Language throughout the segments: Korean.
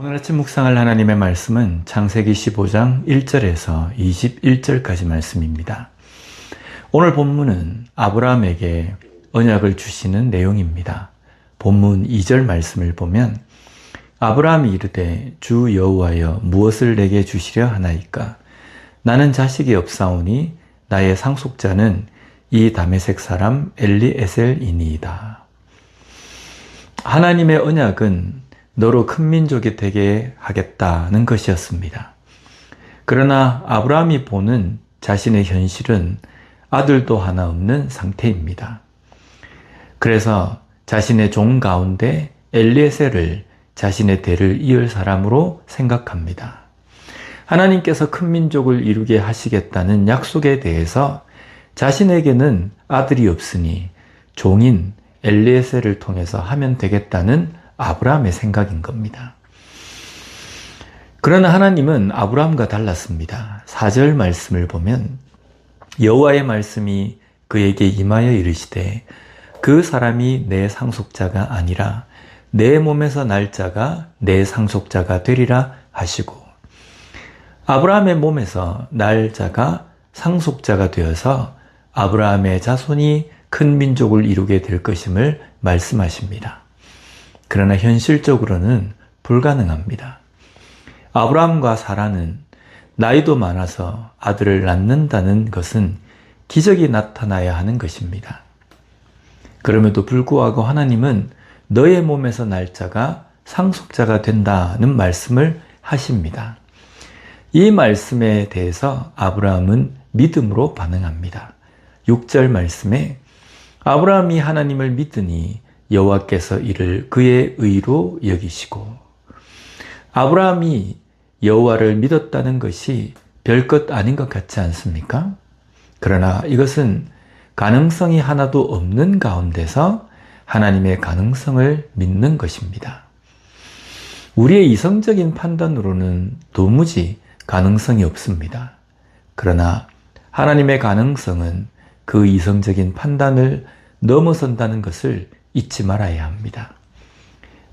오늘 아침 묵상할 하나님의 말씀은 창세기 15장 1절에서 21절까지 말씀입니다. 오늘 본문은 아브라함에게 언약을 주시는 내용입니다. 본문 2절 말씀을 보면 아브라함이 이르되 주 여호와여 무엇을 내게 주시려 하나이까? 나는 자식이 없사오니 나의 상속자는 이 다메섹 사람 엘리에셀이니이다. 하나님의 언약은 너로 큰 민족이 되게 하겠다는 것이었습니다. 그러나 아브라함이 보는 자신의 현실은 아들도 하나 없는 상태입니다. 그래서 자신의 종 가운데 엘리에셀을 자신의 대를 이을 사람으로 생각합니다. 하나님께서 큰 민족을 이루게 하시겠다는 약속에 대해서 자신에게는 아들이 없으니 종인 엘리에셀을 통해서 하면 되겠다는 아브라함의 생각인 겁니다. 그러나 하나님은 아브라함과 달랐습니다. 4절 말씀을 보면 여호와의 말씀이 그에게 임하여 이르시되 그 사람이 내 상속자가 아니라 내 몸에서 날 자가 내 상속자가 되리라 하시고, 아브라함의 몸에서 날 자가 상속자가 되어서 아브라함의 자손이 큰 민족을 이루게 될 것임을 말씀하십니다. 그러나 현실적으로는 불가능합니다. 아브라함과 사라는 나이도 많아서 아들을 낳는다는 것은 기적이 나타나야 하는 것입니다. 그럼에도 불구하고 하나님은 너의 몸에서 날 자가 상속자가 된다는 말씀을 하십니다. 이 말씀에 대해서 아브라함은 믿음으로 반응합니다. 6절 말씀에 아브라함이 하나님을 믿으니 여호와께서 이를 그의 의로 여기시고, 아브라함이 여호와를 믿었다는 것이 별것 아닌 것 같지 않습니까? 그러나 이것은 가능성이 하나도 없는 가운데서 하나님의 가능성을 믿는 것입니다. 우리의 이성적인 판단으로는 도무지 가능성이 없습니다. 그러나 하나님의 가능성은 그 이성적인 판단을 넘어선다는 것을 잊지 말아야 합니다.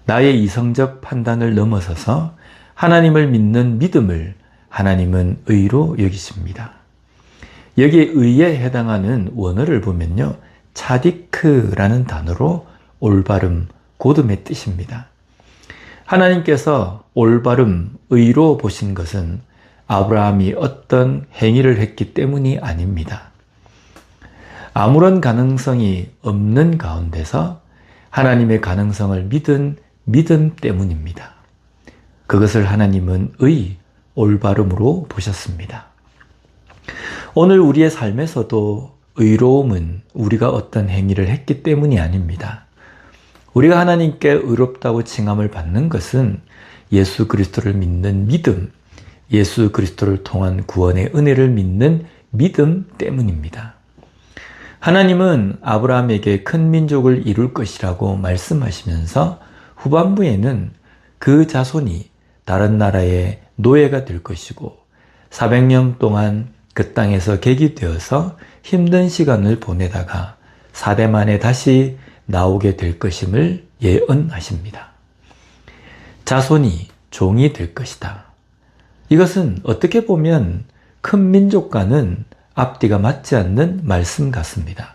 나의 이성적 판단을 넘어서서 하나님을 믿는 믿음을 하나님은 의로 여기십니다. 여기에 의에 해당하는 원어를 보면요, 차디크라는 단어로 올바름, 곧음의 뜻입니다. 하나님께서 올바름, 의로 보신 것은 아브라함이 어떤 행위를 했기 때문이 아닙니다. 아무런 가능성이 없는 가운데서 하나님의 가능성을 믿은 믿음 때문입니다. 그것을 하나님은 올바름으로 보셨습니다. 오늘 우리의 삶에서도 의로움은 우리가 어떤 행위를 했기 때문이 아닙니다. 우리가 하나님께 의롭다고 칭함을 받는 것은 예수 그리스도를 믿는 믿음, 예수 그리스도를 통한 구원의 은혜를 믿는 믿음 때문입니다. 하나님은 아브라함에게 큰 민족을 이룰 것이라고 말씀하시면서 후반부에는 그 자손이 다른 나라의 노예가 될 것이고 400년 동안 그 땅에서 객이 되어서 힘든 시간을 보내다가 4대 만에 다시 나오게 될 것임을 예언하십니다. 자손이 종이 될 것이다. 이것은 어떻게 보면 큰 민족과는 앞뒤가 맞지 않는 말씀 같습니다.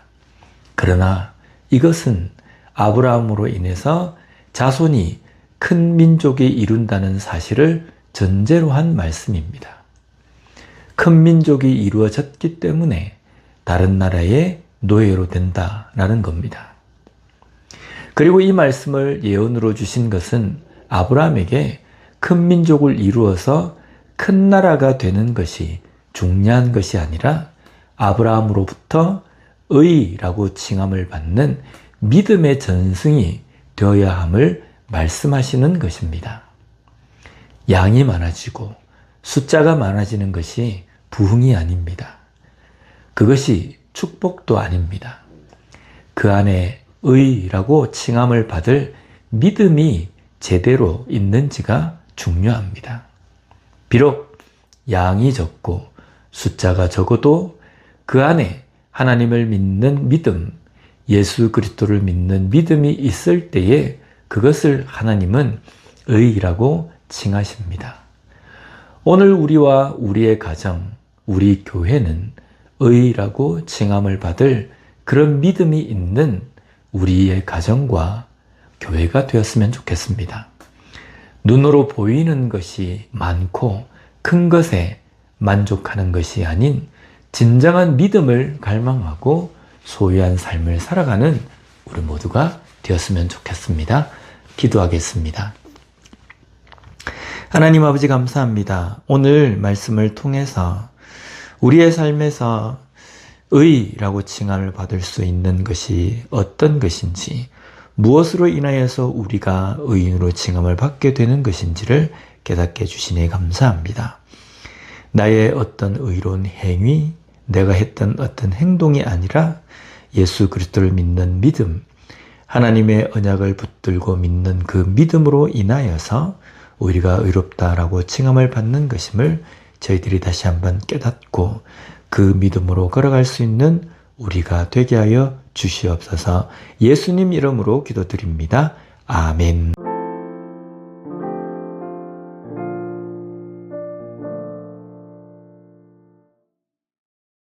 그러나 이것은 아브라함으로 인해서 자손이 큰 민족이 이룬다는 사실을 전제로 한 말씀입니다. 큰 민족이 이루어졌기 때문에 다른 나라의 노예로 된다라는 겁니다. 그리고 이 말씀을 예언으로 주신 것은 아브라함에게 큰 민족을 이루어서 큰 나라가 되는 것이 중요한 것이 아니라 아브라함으로부터 의라고 칭함을 받는 믿음의 전승이 되어야 함을 말씀하시는 것입니다. 양이 많아지고 숫자가 많아지는 것이 부흥이 아닙니다. 그것이 축복도 아닙니다. 그 안에 의라고 칭함을 받을 믿음이 제대로 있는지가 중요합니다. 비록 양이 적고 숫자가 적어도 그 안에 하나님을 믿는 믿음, 예수 그리스도를 믿는 믿음이 있을 때에 그것을 하나님은 의라고 칭하십니다. 오늘 우리와 우리의 가정, 우리 교회는 의라고 칭함을 받을 그런 믿음이 있는 우리의 가정과 교회가 되었으면 좋겠습니다. 눈으로 보이는 것이 많고 큰 것에 만족하는 것이 아닌 진정한 믿음을 갈망하고 소유한 삶을 살아가는 우리 모두가 되었으면 좋겠습니다. 기도하겠습니다. 하나님 아버지 감사합니다. 오늘 말씀을 통해서 우리의 삶에서 의라고 칭함을 받을 수 있는 것이 어떤 것인지, 무엇으로 인하여서 우리가 의인으로 칭함을 받게 되는 것인지를 깨닫게 해주시니 감사합니다. 나의 어떤 의로운 행위, 내가 했던 어떤 행동이 아니라 예수 그리스도를 믿는 믿음, 하나님의 언약을 붙들고 믿는 그 믿음으로 인하여서 우리가 의롭다라고 칭함을 받는 것임을 저희들이 다시 한번 깨닫고 그 믿음으로 걸어갈 수 있는 우리가 되게 하여 주시옵소서. 예수님 이름으로 기도드립니다. 아멘.